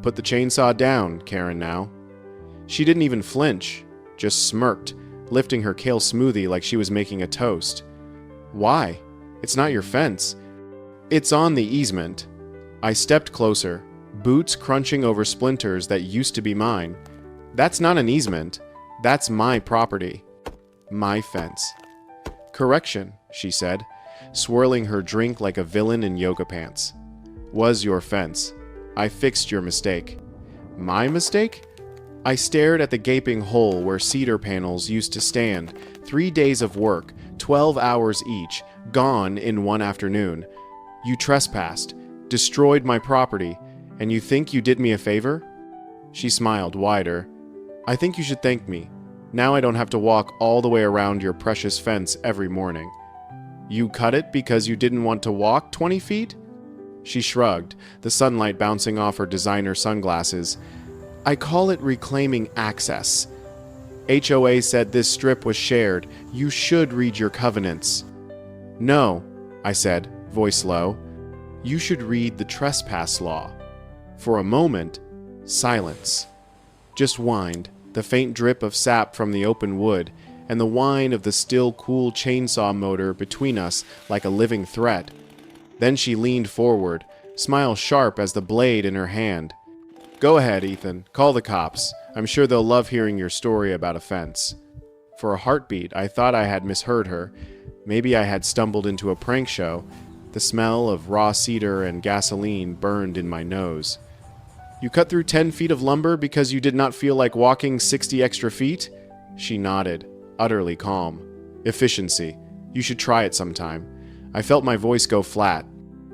put the chainsaw down, Karen now." She didn't even flinch, just smirked, lifting her kale smoothie like she was making a toast. "Why? It's not your fence. It's on the easement." I stepped closer, boots crunching over splinters that used to be mine. "That's not an easement. That's my property. My fence." "Correction," she said, swirling her drink like a villain in yoga pants. "Was your fence. I fixed your mistake." "My mistake?" I stared at the gaping hole where cedar panels used to stand. 3 days of work, 12 hours each, gone in one afternoon. "You trespassed, destroyed my property, and you think you did me a favor?" She smiled wider. "I think you should thank me. Now I don't have to walk all the way around your precious fence every morning." "You cut it because you didn't want to walk 20 feet? She shrugged, the sunlight bouncing off her designer sunglasses. "I call it reclaiming access. HOA said this strip was shared. You should read your covenants." "No," I said, voice low. "You should read the trespass law." For a moment, silence. Just whined, the faint drip of sap from the open wood, and the whine of the still cool chainsaw motor between us like a living threat. Then she leaned forward, smile sharp as the blade in her hand. "Go ahead, Ethan. Call the cops. I'm sure they'll love hearing your story about a fence." For a heartbeat, I thought I had misheard her. Maybe I had stumbled into a prank show. The smell of raw cedar and gasoline burned in my nose. "You cut through 10 feet of lumber because you did not feel like walking 60 extra feet?" She nodded, utterly calm. "Efficiency. You should try it sometime." I felt my voice go flat.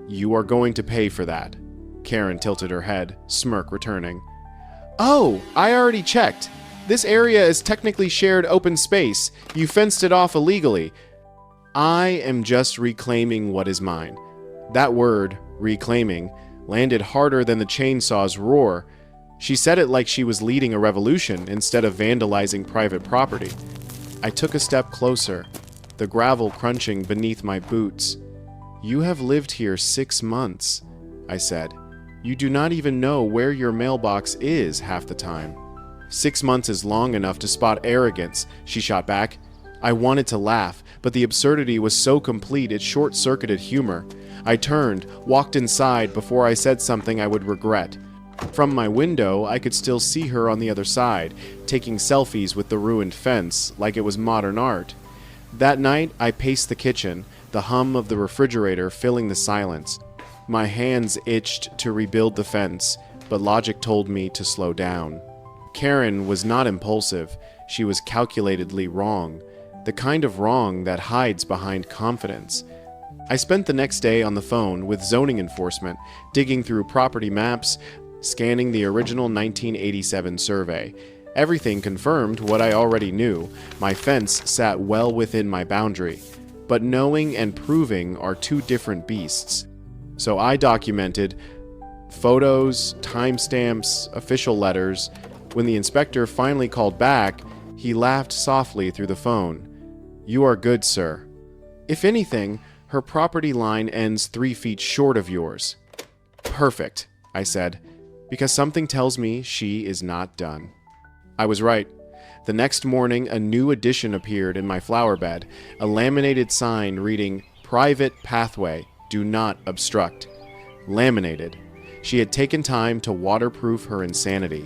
"You are going to pay for that." Karen tilted her head, smirk returning. "Oh, I already checked. This area is technically shared open space. You fenced it off illegally." "I am just reclaiming what is mine." That word, reclaiming, landed harder than the chainsaw's roar. She said it like she was leading a revolution instead of vandalizing private property. I took a step closer, the gravel crunching beneath my boots. "You have lived here 6 months," I said. "You do not even know where your mailbox is half the time." 6 months is long enough to spot arrogance, she shot back. I wanted to laugh, but the absurdity was so complete it short-circuited humor. I turned, walked inside before I said something I would regret. From my window, I could still see her on the other side, taking selfies with the ruined fence, like it was modern art. That night, I paced the kitchen, the hum of the refrigerator filling the silence. My hands itched to rebuild the fence, but logic told me to slow down. Karen was not impulsive. She was calculatedly wrong. The kind of wrong that hides behind confidence. I spent the next day on the phone with zoning enforcement, digging through property maps, scanning the original 1987 survey. Everything confirmed what I already knew. My fence sat well within my boundary. But knowing and proving are two different beasts. So I documented photos, timestamps, official letters. When the inspector finally called back, he laughed softly through the phone. "You are good, sir. If anything, her property line ends 3 feet short of yours." "Perfect," I said, because something tells me she is not done. I was right. The next morning, a new addition appeared in my flower bed, a laminated sign reading, "Private pathway, do not obstruct." Laminated. She had taken time to waterproof her insanity.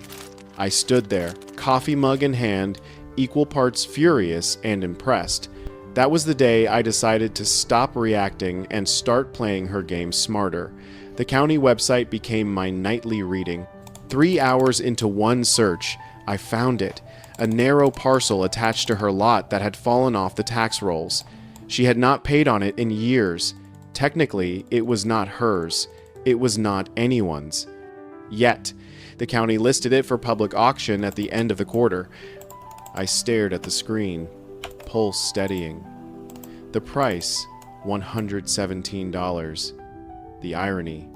I stood there, coffee mug in hand, equal parts furious and impressed. That was the day I decided to stop reacting and start playing her game smarter. The county website became my nightly reading. 3 hours into one search, I found it. A narrow parcel attached to her lot that had fallen off the tax rolls. She had not paid on it in years. Technically, it was not hers. It was not anyone's. Yet, the county listed it for public auction at the end of the quarter. I stared at the screen, pulse steadying. The price, $117. The irony,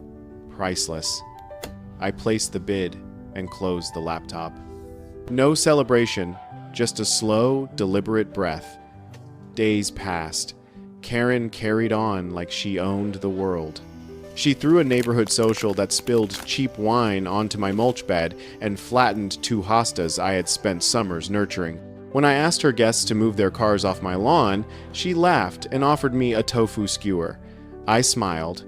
priceless. I placed the bid and closed the laptop. No celebration, just a slow, deliberate breath. Days passed. Karen carried on like she owned the world. She threw a neighborhood social that spilled cheap wine onto my mulch bed and flattened 2 hostas I had spent summers nurturing. When I asked her guests to move their cars off my lawn, she laughed and offered me a tofu skewer. I smiled,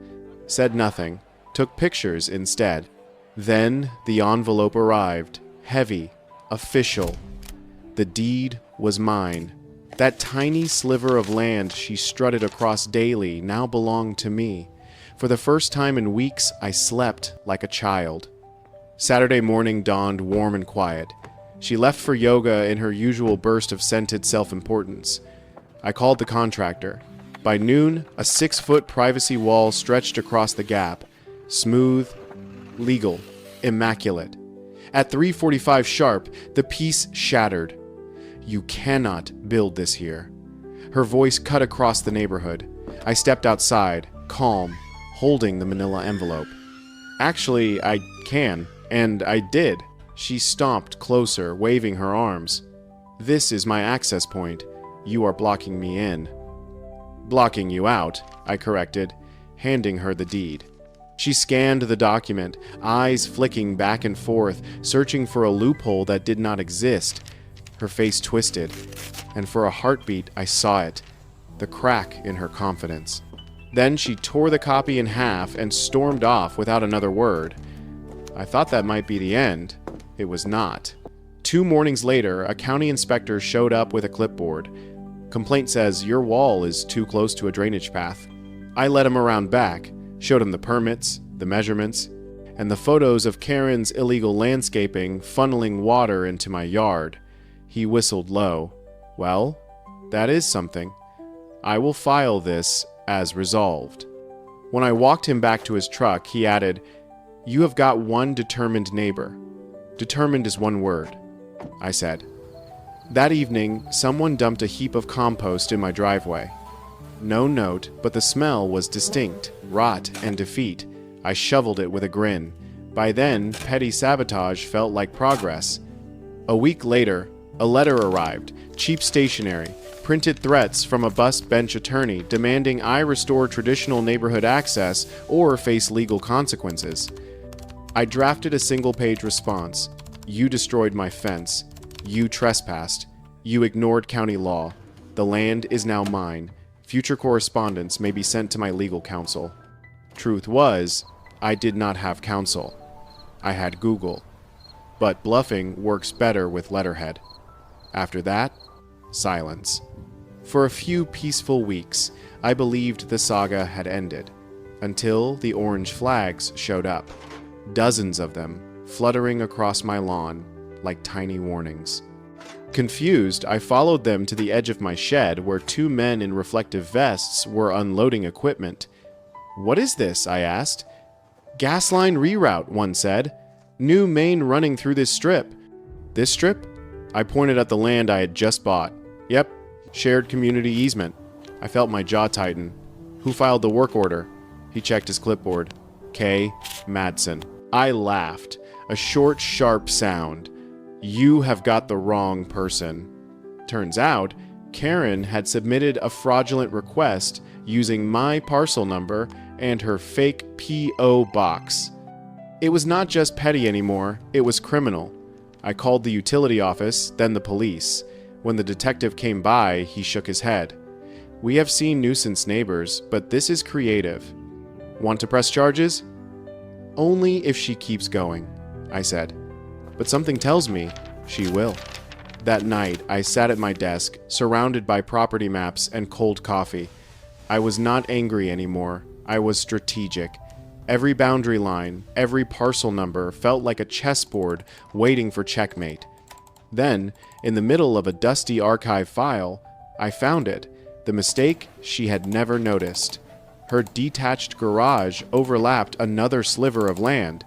said nothing, took pictures instead. Then the envelope arrived, heavy, official. The deed was mine. That tiny sliver of land she strutted across daily now belonged to me. For the first time in weeks, I slept like a child. Saturday morning dawned warm and quiet. She left for yoga in her usual burst of scented self-importance. I called the contractor. By noon, a 6-foot privacy wall stretched across the gap. Smooth, legal, immaculate. At 3:45 sharp, the piece shattered. "You cannot build this here." Her voice cut across the neighborhood. I stepped outside, calm, holding the manila envelope. "Actually, I can, and I did." She stomped closer, waving her arms. "This is my access point. You are blocking me in." "Blocking you out," I corrected, handing her the deed. She scanned the document, eyes flicking back and forth, searching for a loophole that did not exist. Her face twisted, and for a heartbeat I saw it, the crack in her confidence. Then she tore the copy in half and stormed off without another word. I thought that might be the end. It was not. 2 mornings later, a county inspector showed up with a clipboard. "Complaint says your wall is too close to a drainage path." I led him around back, showed him the permits, the measurements, and the photos of Karen's illegal landscaping funneling water into my yard. He whistled low. "Well, that is something. I will file this as resolved." When I walked him back to his truck, he added, "You have got one determined neighbor." "Determined is one word," I said. That evening, someone dumped a heap of compost in my driveway. No note, but the smell was distinct, rot and defeat. I shoveled it with a grin. By then, petty sabotage felt like progress. A week later, a letter arrived, cheap stationery, printed threats from a bus bench attorney demanding I restore traditional neighborhood access or face legal consequences. I drafted a single-page response. "You destroyed my fence. You trespassed. You ignored county law. The land is now mine. Future correspondence may be sent to my legal counsel." Truth was, I did not have counsel. I had Google. But bluffing works better with letterhead. After that, silence. For a few peaceful weeks, I believed the saga had ended, until the orange flags showed up. Dozens of them, fluttering across my lawn like tiny warnings. Confused, I followed them to the edge of my shed where 2 men in reflective vests were unloading equipment. "What is this?" I asked. "Gas line reroute," one said. "New main running through this strip." "This strip?" I pointed at the land I had just bought. "Yep, shared community easement." I felt my jaw tighten. "Who filed the work order?" He checked his clipboard. "K. Madsen." I laughed, a short, sharp sound. "You have got the wrong person." Turns out, Karen had submitted a fraudulent request using my parcel number and her fake P.O. box. It was not just petty anymore, it was criminal. I called the utility office, then the police. When the detective came by, he shook his head. "We have seen nuisance neighbors, but this is creative." "Want to press charges?" "Only if she keeps going," I said. "But something tells me she will." That night, I sat at my desk, surrounded by property maps and cold coffee. I was not angry anymore. I was strategic. Every boundary line, every parcel number felt like a chessboard waiting for checkmate. Then, in the middle of a dusty archive file, I found it, the mistake she had never noticed. Her detached garage overlapped another sliver of land.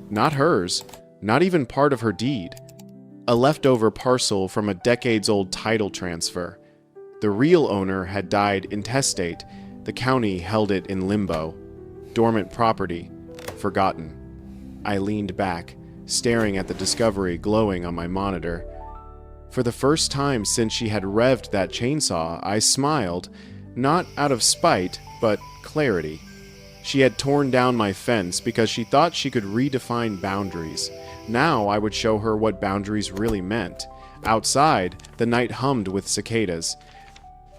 Not hers, not even part of her deed. A leftover parcel from a decades-old title transfer. The real owner had died intestate. The county held it in limbo. Dormant property, forgotten. I leaned back, staring at the discovery glowing on my monitor. For the first time since she had revved that chainsaw, I smiled, not out of spite, but clarity. She had torn down my fence because she thought she could redefine boundaries. Now I would show her what boundaries really meant. Outside, the night hummed with cicadas.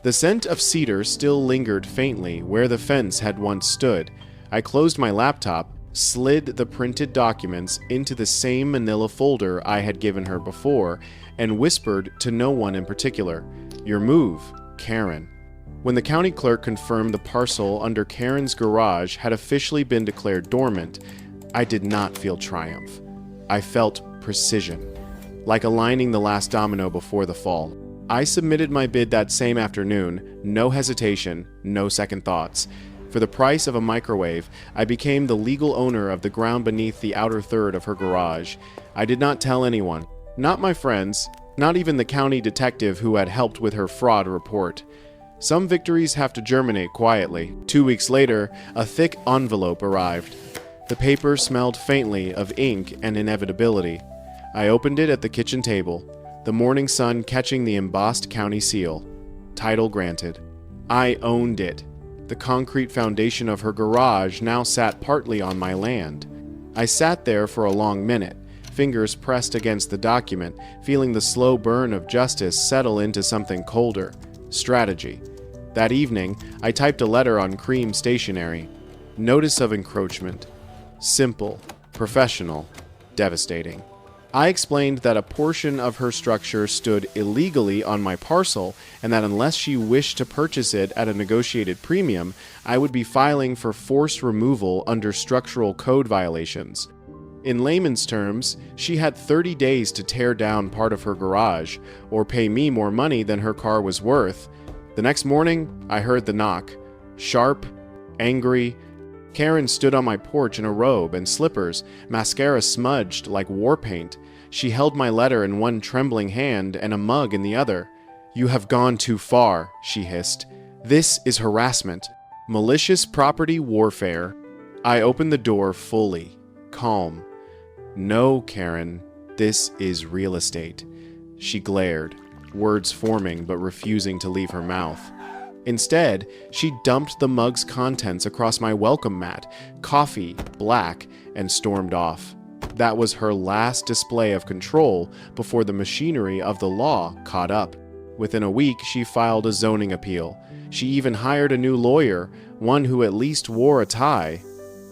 The scent of cedar still lingered faintly where the fence had once stood. I closed my laptop, slid the printed documents into the same manila folder I had given her before, and whispered to no one in particular, "Your move, Karen." When the county clerk confirmed the parcel under Karen's garage had officially been declared dormant, I did not feel triumph. I felt precision, like aligning the last domino before the fall. I submitted my bid that same afternoon, no hesitation, no second thoughts. For the price of a microwave, I became the legal owner of the ground beneath the outer third of her garage. I did not tell anyone, not my friends, not even the county detective who had helped with her fraud report. Some victories have to germinate quietly. 2 weeks later, a thick envelope arrived. The paper smelled faintly of ink and inevitability. I opened it at the kitchen table, the morning sun catching the embossed county seal. Title granted. I owned it. The concrete foundation of her garage now sat partly on my land. I sat there for a long minute, fingers pressed against the document, feeling the slow burn of justice settle into something colder. Strategy. That evening, I typed a letter on cream stationery. Notice of encroachment. Simple, professional, devastating. I explained that a portion of her structure stood illegally on my parcel and that unless she wished to purchase it at a negotiated premium, I would be filing for forced removal under structural code violations. In layman's terms, she had 30 days to tear down part of her garage or pay me more money than her car was worth. The next morning, I heard the knock. Sharp, angry. Karen stood on my porch in a robe and slippers, mascara smudged like war paint. She held my letter in one trembling hand and a mug in the other. "You have gone too far," she hissed. "This is harassment. Malicious property warfare." I opened the door fully, calm. "No, Karen, this is real estate." She glared, words forming but refusing to leave her mouth. Instead, she dumped the mug's contents across my welcome mat, coffee, black, and stormed off. That was her last display of control before the machinery of the law caught up. Within a week, she filed a zoning appeal. She even hired a new lawyer, one who at least wore a tie.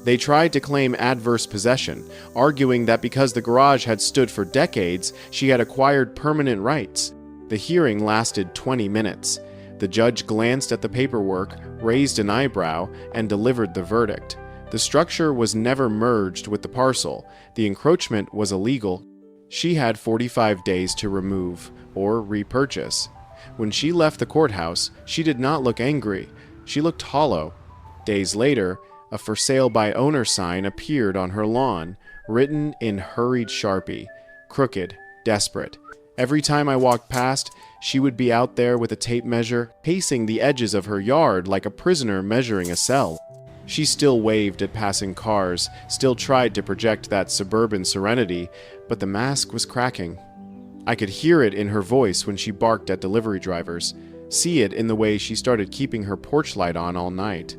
They tried to claim adverse possession, arguing that because the garage had stood for decades, she had acquired permanent rights. The hearing lasted 20 minutes. The judge glanced at the paperwork, raised an eyebrow, and delivered the verdict. The structure was never merged with the parcel. The encroachment was illegal. She had 45 days to remove or repurchase. When she left the courthouse, she did not look angry. She looked hollow. Days later, a "For Sale by Owner" sign appeared on her lawn, written in hurried Sharpie, crooked, desperate. Every time I walked past, she would be out there with a tape measure, pacing the edges of her yard like a prisoner measuring a cell. She still waved at passing cars, still tried to project that suburban serenity, but the mask was cracking. I could hear it in her voice when she barked at delivery drivers, see it in the way she started keeping her porch light on all night.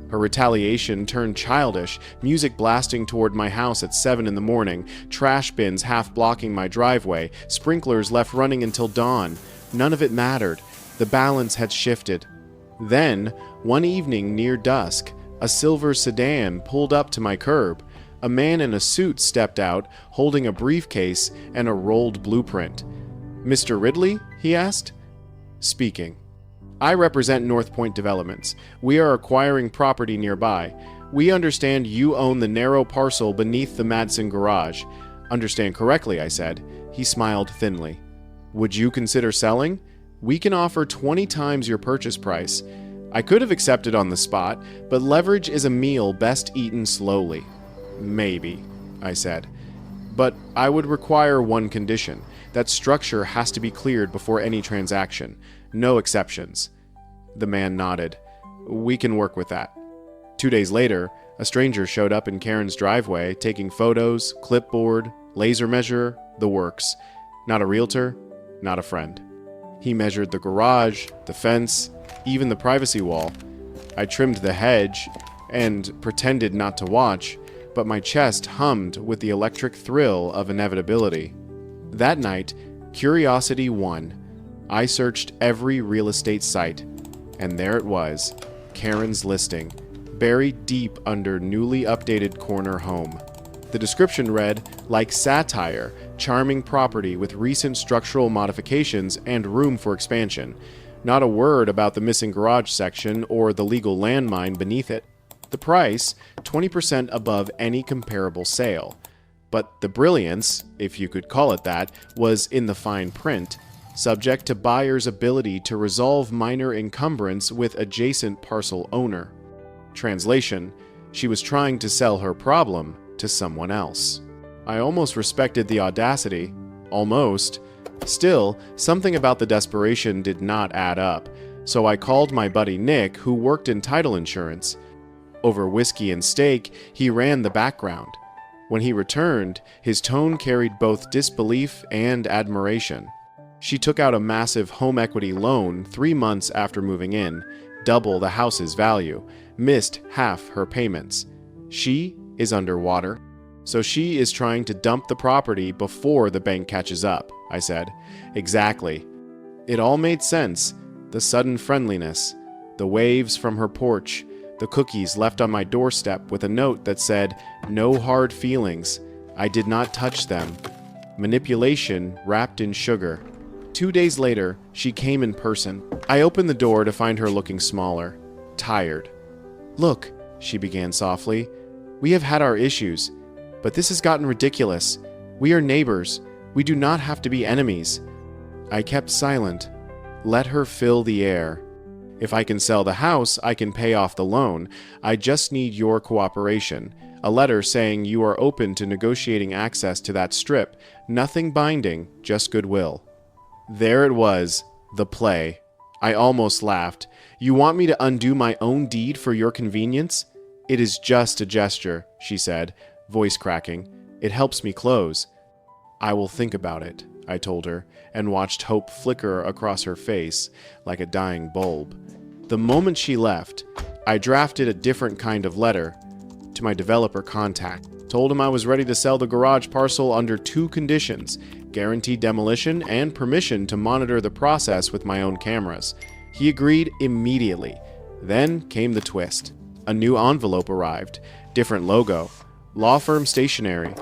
Her retaliation turned childish, music blasting toward my house at 7 in the morning, trash bins half blocking my driveway, sprinklers left running until dawn. None of it mattered. The balance had shifted. Then, one evening near dusk, a silver sedan pulled up to my curb. A man in a suit stepped out, holding a briefcase and a rolled blueprint. "Mr. Ridley?" he asked. Speaking. "I represent North Point Developments. We are acquiring property nearby. We understand you own the narrow parcel beneath the Madsen garage." "Understand correctly," I said. He smiled thinly. "Would you consider selling? We can offer 20 times your purchase price." I could have accepted on the spot, but leverage is a meal best eaten slowly. "Maybe," I said. "But I would require one condition. That structure has to be cleared before any transaction. No exceptions." The man nodded. "We can work with that." 2 days later, a stranger showed up in Karen's driveway, taking photos, clipboard, laser measure, the works. Not a realtor, not a friend. He measured the garage, the fence, even the privacy wall. I trimmed the hedge, and pretended not to watch, but my chest hummed with the electric thrill of inevitability. That night, curiosity won. I searched every real estate site, and there it was, Karen's listing, buried deep under newly updated corner home. The description read, like satire, charming property with recent structural modifications and room for expansion. Not a word about the missing garage section or the legal landmine beneath it. The price, 20% above any comparable sale. But the brilliance, if you could call it that, was in the fine print, subject to buyer's ability to resolve minor encumbrance with adjacent parcel owner. Translation, she was trying to sell her problem to someone else. I almost respected the audacity. Almost. Still, something about the desperation did not add up, so I called my buddy Nick, who worked in title insurance. Over whiskey and steak, he ran the background. When he returned, his tone carried both disbelief and admiration. She took out a massive home equity loan 3 months after moving in, double the house's value, missed half her payments. She is underwater, so she is trying to dump the property before the bank catches up, I said. Exactly. It all made sense. The sudden friendliness, the waves from her porch, the cookies left on my doorstep with a note that said, "No hard feelings. I did not touch them." Manipulation wrapped in sugar. 2 days later, she came in person. I opened the door to find her looking smaller, tired. "Look," she began softly, "we have had our issues, but this has gotten ridiculous. We are neighbors. We do not have to be enemies." I kept silent. Let her fill the air. If I can sell the house, I can pay off the loan. I just need your cooperation. A letter saying you are open to negotiating access to that strip. Nothing binding, just goodwill. There it was, the play. I almost laughed. You want me to undo my own deed for your convenience? It is just a gesture, she said, voice cracking. It helps me close. I will think about it, I told her, and watched hope flicker across her face like a dying bulb. The moment she left, I drafted a different kind of letter to my developer contact. Told him I was ready to sell the garage parcel under 2 conditions, guaranteed demolition and permission to monitor the process with my own cameras. He agreed immediately. Then came the twist. A new envelope arrived, different logo, law firm stationery.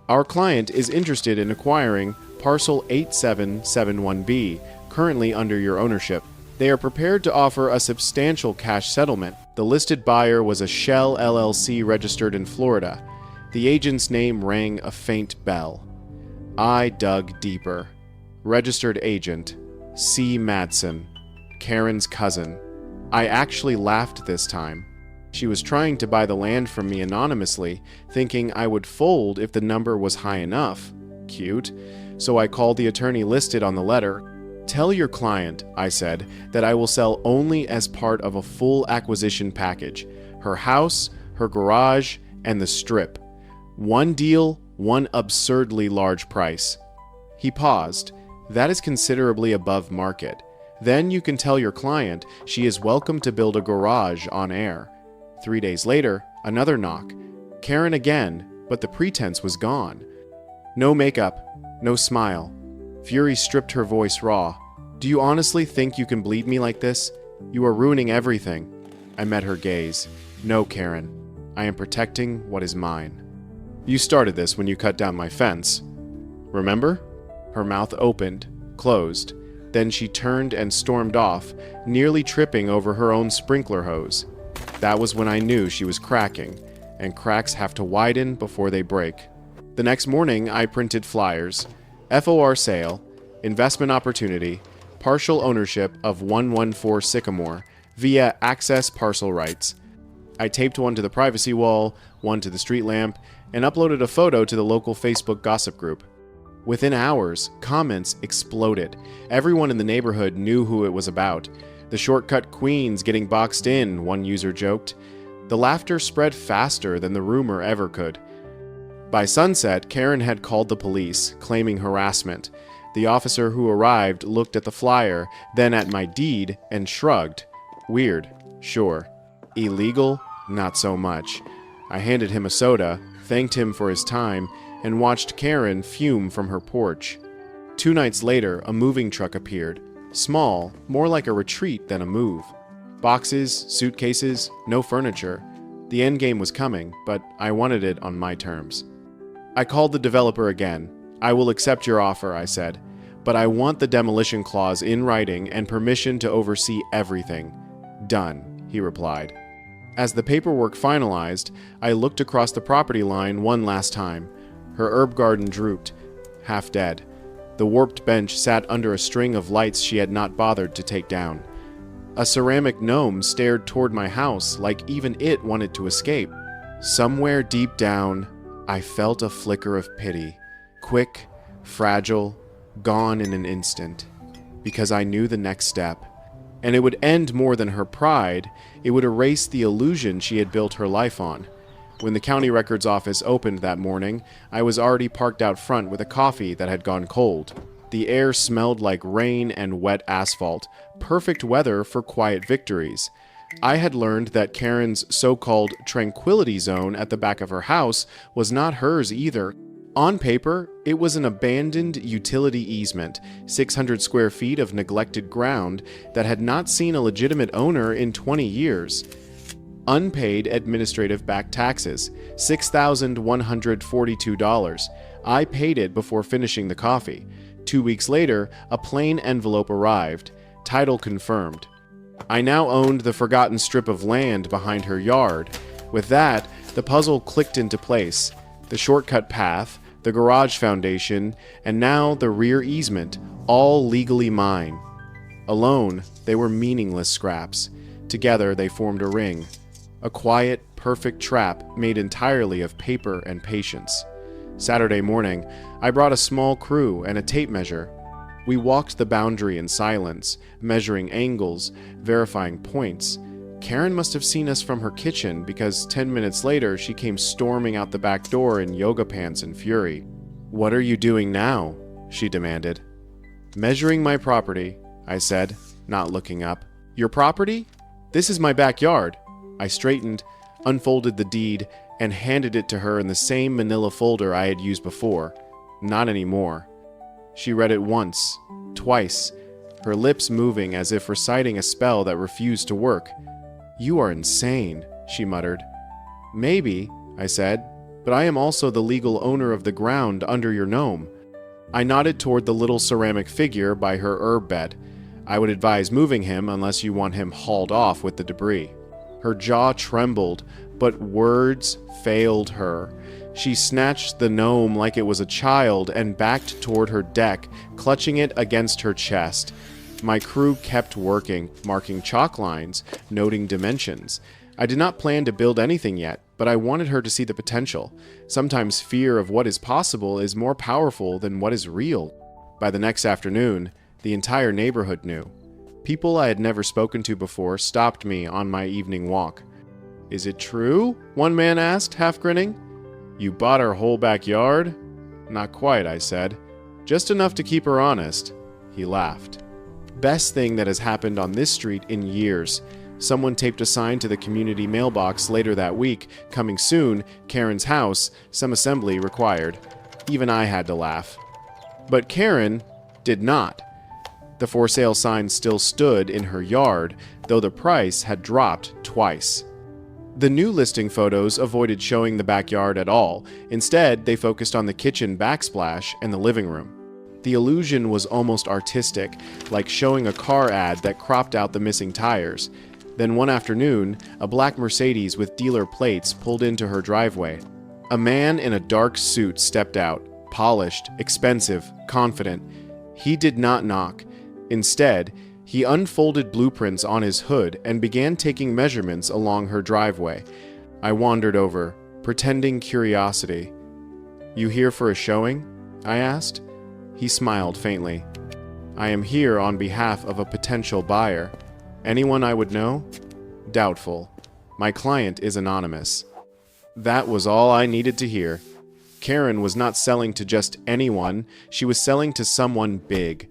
Our client is interested in acquiring parcel 8771B, currently under your ownership. They are prepared to offer a substantial cash settlement. The listed buyer was a Shell LLC registered in Florida. The agent's name rang a faint bell. I dug deeper. Registered agent, C. Madsen, Karen's cousin. I actually laughed this time. She was trying to buy the land from me anonymously, thinking I would fold if the number was high enough. Cute. So I called the attorney listed on the letter. Tell your client, I said, that I will sell only as part of a full acquisition package. Her house, her garage, and the strip. One deal, one absurdly large price. He paused. That is considerably above market. Then you can tell your client she is welcome to build a garage on air. 3 days later, another knock. Karen again, but the pretense was gone. No makeup, no smile. Fury stripped her voice raw. Do you honestly think you can bleed me like this? You are ruining everything. I met her gaze. No, Karen. I am protecting what is mine. You started this when you cut down my fence. Remember? Her mouth opened, closed. Then she turned and stormed off, nearly tripping over her own sprinkler hose. That was when I knew she was cracking, and cracks have to widen before they break. The next morning, I printed flyers. FOR sale, investment opportunity, partial ownership of 114 Sycamore via access parcel rights. I taped one to the privacy wall, one to the street lamp, and uploaded a photo to the local Facebook gossip group. Within hours, comments exploded. Everyone in the neighborhood knew who it was about. The shortcut queens getting boxed in, one user joked. The laughter spread faster than the rumor ever could. By sunset, Karen had called the police, claiming harassment. The officer who arrived looked at the flyer, then at my deed, and shrugged. Weird, sure. Illegal, Not so much. I handed him a soda, thanked him for his time, and watched Karen fume from her porch. 2 nights later, a moving truck appeared. Small, more like a retreat than a move. Boxes, suitcases, no furniture. The endgame was coming, but I wanted it on my terms. I called the developer again. I will accept your offer, I said, but I want the demolition clause in writing and permission to oversee everything. Done, he replied. As the paperwork finalized, I looked across the property line one last time. Her herb garden drooped, half dead. The warped bench sat under a string of lights she had not bothered to take down. A ceramic gnome stared toward my house like even it wanted to escape. Somewhere deep down, I felt a flicker of pity. Quick, fragile, gone in an instant. Because I knew the next step. And it would end more than her pride. It would erase the illusion she had built her life on. When the county records office opened that morning, I was already parked out front with a coffee that had gone cold. The air smelled like rain and wet asphalt, perfect weather for quiet victories. I had learned that Karen's so-called tranquility zone at the back of her house was not hers either. On paper, it was an abandoned utility easement, 600 square feet of neglected ground that had not seen a legitimate owner in 20 years. Unpaid administrative back taxes, $6,142. I paid it before finishing the coffee. 2 weeks later, a plain envelope arrived. Title confirmed. I now owned the forgotten strip of land behind her yard. With that, the puzzle clicked into place. The shortcut path, the garage foundation, and now the rear easement, all legally mine. Alone, they were meaningless scraps. Together, they formed a ring. A quiet, perfect trap made entirely of paper and patience. Saturday morning, I brought a small crew and a tape measure. We walked the boundary in silence, measuring angles, verifying points. Karen must have seen us from her kitchen because 10 minutes later she came storming out the back door in yoga pants and fury. "What are you doing now?" she demanded. "Measuring my property," I said, not looking up. "Your property? This is my backyard." I straightened, unfolded the deed, and handed it to her in the same manila folder I had used before. Not anymore. She read it once, twice, her lips moving as if reciting a spell that refused to work. "You are insane," she muttered. "Maybe," I said, "but I am also the legal owner of the ground under your gnome." I nodded toward the little ceramic figure by her herb bed. "I would advise moving him unless you want him hauled off with the debris." Her jaw trembled, but words failed her. She snatched the gnome like it was a child and backed toward her deck, clutching it against her chest. My crew kept working, marking chalk lines, noting dimensions. I did not plan to build anything yet, but I wanted her to see the potential. Sometimes fear of what is possible is more powerful than what is real. By the next afternoon, the entire neighborhood knew. People I had never spoken to before stopped me on my evening walk. "Is it true?" one man asked, half grinning. "You bought her whole backyard?" "Not quite," I said. "Just enough to keep her honest." He laughed. Best thing that has happened on this street in years. Someone taped a sign to the community mailbox later that week, "Coming soon, Karen's house, some assembly required." Even I had to laugh. But Karen did not. The for sale sign still stood in her yard, though the price had dropped twice. The new listing photos avoided showing the backyard at all. Instead, they focused on the kitchen backsplash and the living room. The illusion was almost artistic, like showing a car ad that cropped out the missing tires. Then one afternoon, a black Mercedes with dealer plates pulled into her driveway. A man in a dark suit stepped out, polished, expensive, confident. He did not knock. Instead, he unfolded blueprints on his hood and began taking measurements along her driveway. I wandered over, pretending curiosity. "You here for a showing?" I asked. He smiled faintly. "I am here on behalf of a potential buyer. Anyone I would know?" "Doubtful. My client is anonymous." That was all I needed to hear. Karen was not selling to just anyone. She was selling to someone big.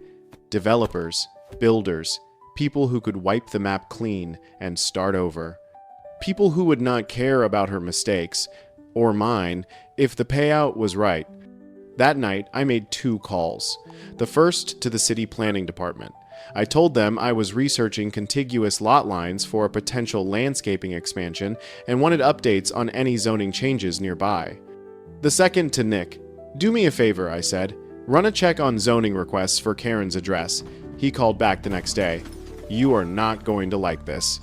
Developers, builders, people who could wipe the map clean and start over. People who would not care about her mistakes, or mine, if the payout was right. That night, I made 2 calls. The first to the city planning department. I told them I was researching contiguous lot lines for a potential landscaping expansion and wanted updates on any zoning changes nearby. The second to Nick. Do me a favor, I said. Run a check on zoning requests for Karen's address. He called back the next day. You are not going to like this.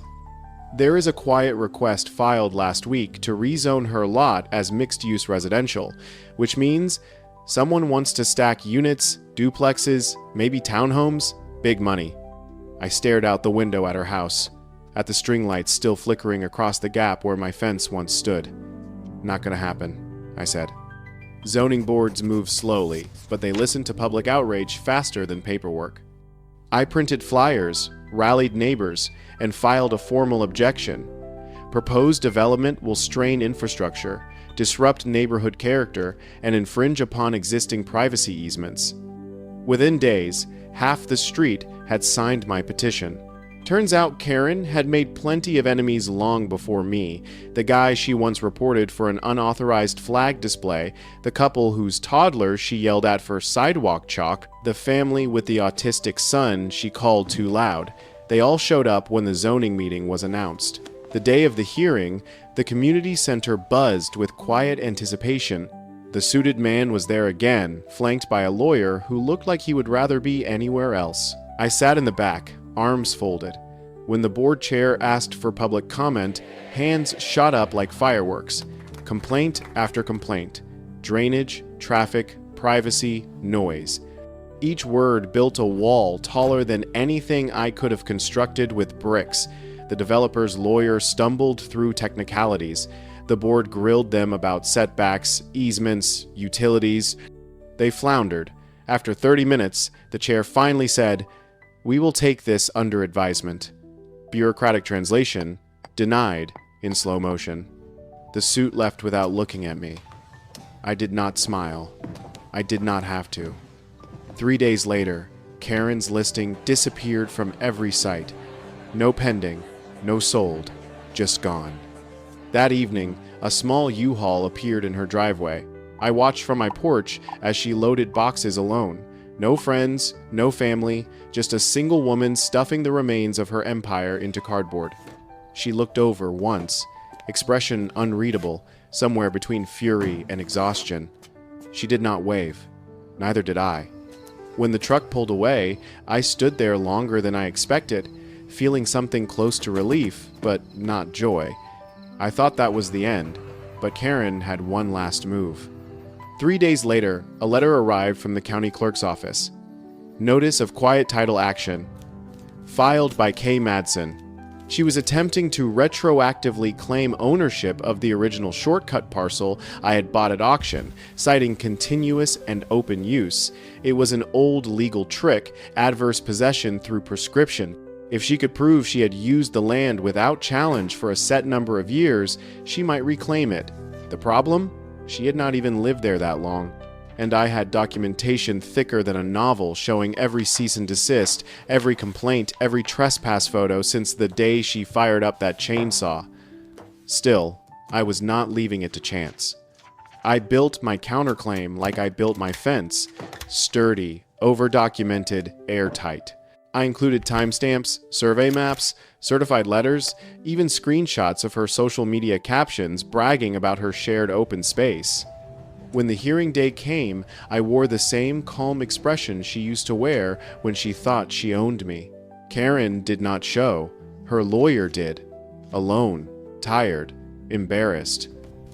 There is a quiet request filed last week to rezone her lot as mixed-use residential, which means someone wants to stack units, duplexes, maybe townhomes. Big money. I stared out the window at her house, at the string lights still flickering across the gap where my fence once stood. Not gonna happen, I said. Zoning boards move slowly, but they listen to public outrage faster than paperwork. I printed flyers, rallied neighbors, and filed a formal objection. Proposed development will strain infrastructure, disrupt neighborhood character, and infringe upon existing privacy easements. Within days, half the street had signed my petition. Turns out Karen had made plenty of enemies long before me. The guy she once reported for an unauthorized flag display, the couple whose toddler she yelled at for sidewalk chalk, the family with the autistic son she called too loud. They all showed up when the zoning meeting was announced. The day of the hearing, the community center buzzed with quiet anticipation. The suited man was there again, flanked by a lawyer who looked like he would rather be anywhere else. I sat in the back, arms folded. When the board chair asked for public comment, hands shot up like fireworks. Complaint after complaint. Drainage, traffic, privacy, noise. Each word built a wall taller than anything I could have constructed with bricks. The developer's lawyer stumbled through technicalities. The board grilled them about setbacks, easements, utilities. They floundered. After 30 minutes, the chair finally said, "We will take this under advisement." Bureaucratic translation, denied in slow motion. The suit left without looking at me. I did not smile. I did not have to. 3 days later, Karen's listing disappeared from every site. No pending, no sold, just gone. That evening, a small U-Haul appeared in her driveway. I watched from my porch as she loaded boxes alone. No friends, no family, just a single woman stuffing the remains of her empire into cardboard. She looked over once, expression unreadable, somewhere between fury and exhaustion. She did not wave. Neither did I. When the truck pulled away, I stood there longer than I expected, feeling something close to relief, but not joy. I thought that was the end, but Karen had one last move. 3 days later, a letter arrived from the county clerk's office. Notice of quiet title action. Filed by K. Madsen. She was attempting to retroactively claim ownership of the original shortcut parcel I had bought at auction, citing continuous and open use. It was an old legal trick, adverse possession through prescription. If she could prove she had used the land without challenge for a set number of years, she might reclaim it. The problem? She had not even lived there that long. And I had documentation thicker than a novel showing every cease and desist, every complaint, every trespass photo since the day she fired up that chainsaw. Still, I was not leaving it to chance. I built my counterclaim like I built my fence. Sturdy, over-documented, airtight. I included timestamps, survey maps, certified letters, even screenshots of her social media captions bragging about her shared open space. When the hearing day came, I wore the same calm expression she used to wear when she thought she owned me. Karen did not show. Her lawyer did. Alone, tired, embarrassed.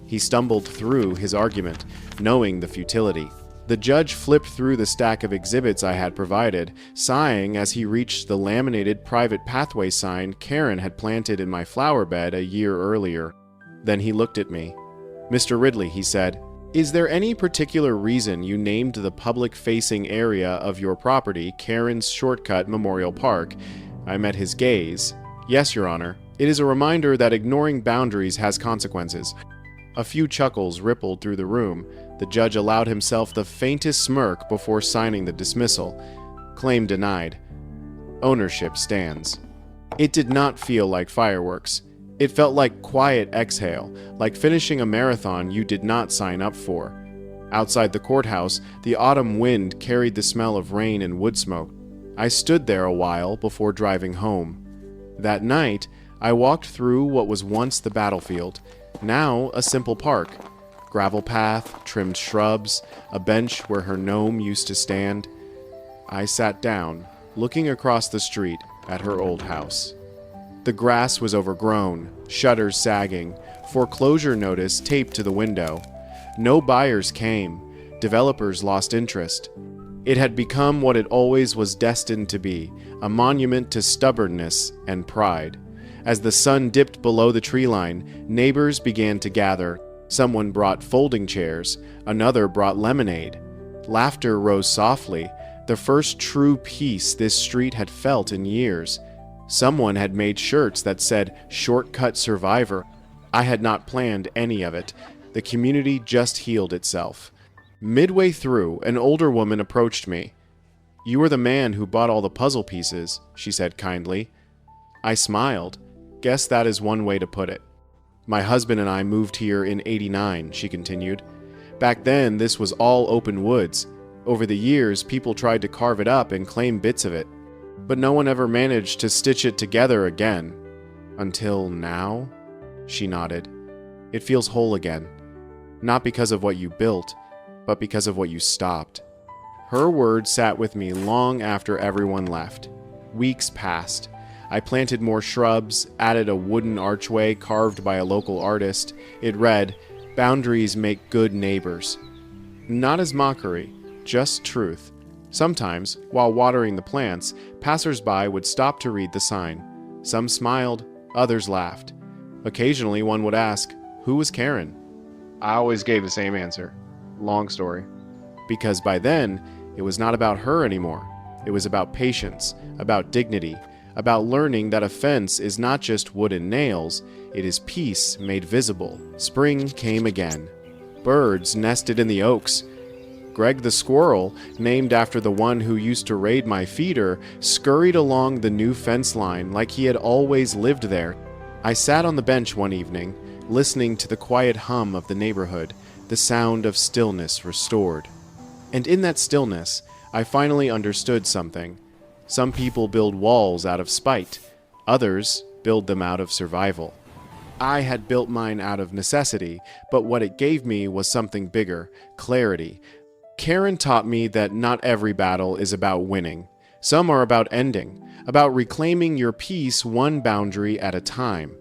He stumbled through his argument, knowing the futility. The judge flipped through the stack of exhibits I had provided, sighing as he reached the laminated private pathway sign Karen had planted in my flower bed a year earlier. Then he looked at me. "Mr. Ridley," he said, "is there any particular reason you named the public-facing area of your property Karen's Shortcut Memorial Park?" I met his gaze. "Yes, Your Honor. It is a reminder that ignoring boundaries has consequences." A few chuckles rippled through the room. The judge allowed himself the faintest smirk before signing the dismissal. Claim denied. Ownership stands. It did not feel like fireworks. It felt like quiet exhale, like finishing a marathon you did not sign up for. Outside the courthouse, the autumn wind carried the smell of rain and wood smoke. I stood there a while before driving home. That night, I walked through what was once the battlefield, now a simple park. Gravel path, trimmed shrubs, a bench where her gnome used to stand. I sat down, looking across the street at her old house. The grass was overgrown, shutters sagging, foreclosure notice taped to the window. No buyers came. Developers lost interest. It had become what it always was destined to be, a monument to stubbornness and pride. As the sun dipped below the tree line, neighbors began to gather. Someone brought folding chairs, another brought lemonade. Laughter rose softly, the first true peace this street had felt in years. Someone had made shirts that said, "Shortcut Survivor." I had not planned any of it. The community just healed itself. Midway through, an older woman approached me. "You were the man who bought all the puzzle pieces," she said kindly. I smiled. "Guess that is one way to put it." "My husband and I moved here in '89, she continued. "Back then, this was all open woods. Over the years, people tried to carve it up and claim bits of it. But no one ever managed to stitch it together again. Until now?" She nodded. "It feels whole again. Not because of what you built, but because of what you stopped." Her words sat with me long after everyone left. Weeks passed. I planted more shrubs, added a wooden archway carved by a local artist. It read, "Boundaries make good neighbors." Not as mockery, just truth. Sometimes, while watering the plants, passers-by would stop to read the sign. Some smiled, others laughed. Occasionally, one would ask, "Who was Karen?" I always gave the same answer. Long story. Because by then, it was not about her anymore. It was about patience, about dignity, about learning that a fence is not just wood and nails, it is peace made visible. Spring came again. Birds nested in the oaks. Greg the squirrel, named after the one who used to raid my feeder, scurried along the new fence line like he had always lived there. I sat on the bench one evening, listening to the quiet hum of the neighborhood, the sound of stillness restored. And in that stillness, I finally understood something. Some people build walls out of spite. Others build them out of survival. I had built mine out of necessity, but what it gave me was something bigger, clarity. Karen taught me that not every battle is about winning. Some are about ending, about reclaiming your peace one boundary at a time.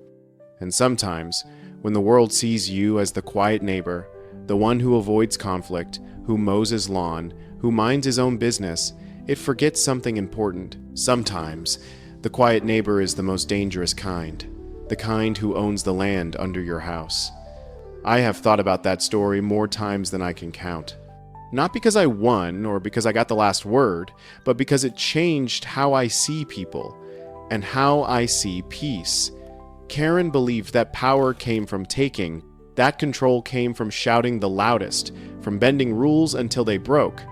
And sometimes, when the world sees you as the quiet neighbor, the one who avoids conflict, who mows his lawn, who minds his own business, it forgets something important. Sometimes, the quiet neighbor is the most dangerous kind, the kind who owns the land under your house. I have thought about that story more times than I can count. Not because I won or because I got the last word, but because it changed how I see people and how I see peace. Karen believed that power came from taking, that control came from shouting the loudest, from bending rules until they broke.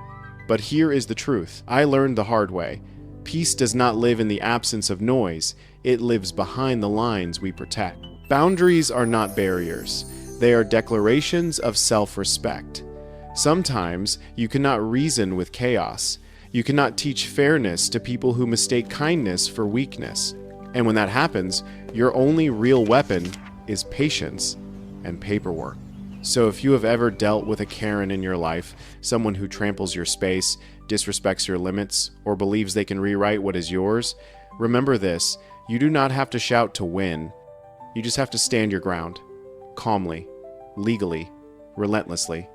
But here is the truth. I learned the hard way. Peace does not live in the absence of noise. It lives behind the lines we protect. Boundaries are not barriers. They are declarations of self-respect. Sometimes you cannot reason with chaos. You cannot teach fairness to people who mistake kindness for weakness. And when that happens, your only real weapon is patience and paperwork. So if you have ever dealt with a Karen in your life, someone who tramples your space, disrespects your limits, or believes they can rewrite what is yours, remember this: you do not have to shout to win. You just have to stand your ground, calmly, legally, relentlessly.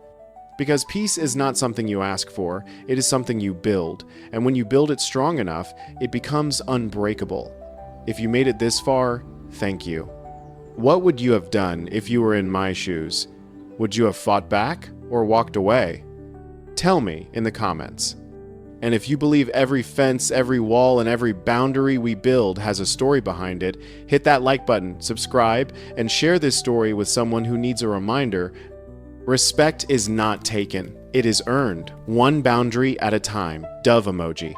Because peace is not something you ask for, it is something you build, and when you build it strong enough, it becomes unbreakable. If you made it this far, thank you. What would you have done if you were in my shoes? Would you have fought back or walked away? Tell me in the comments. And if you believe every fence, every wall, and every boundary we build has a story behind it, hit that like button, subscribe, and share this story with someone who needs a reminder. Respect is not taken. It is earned, one boundary at a time. Dove emoji.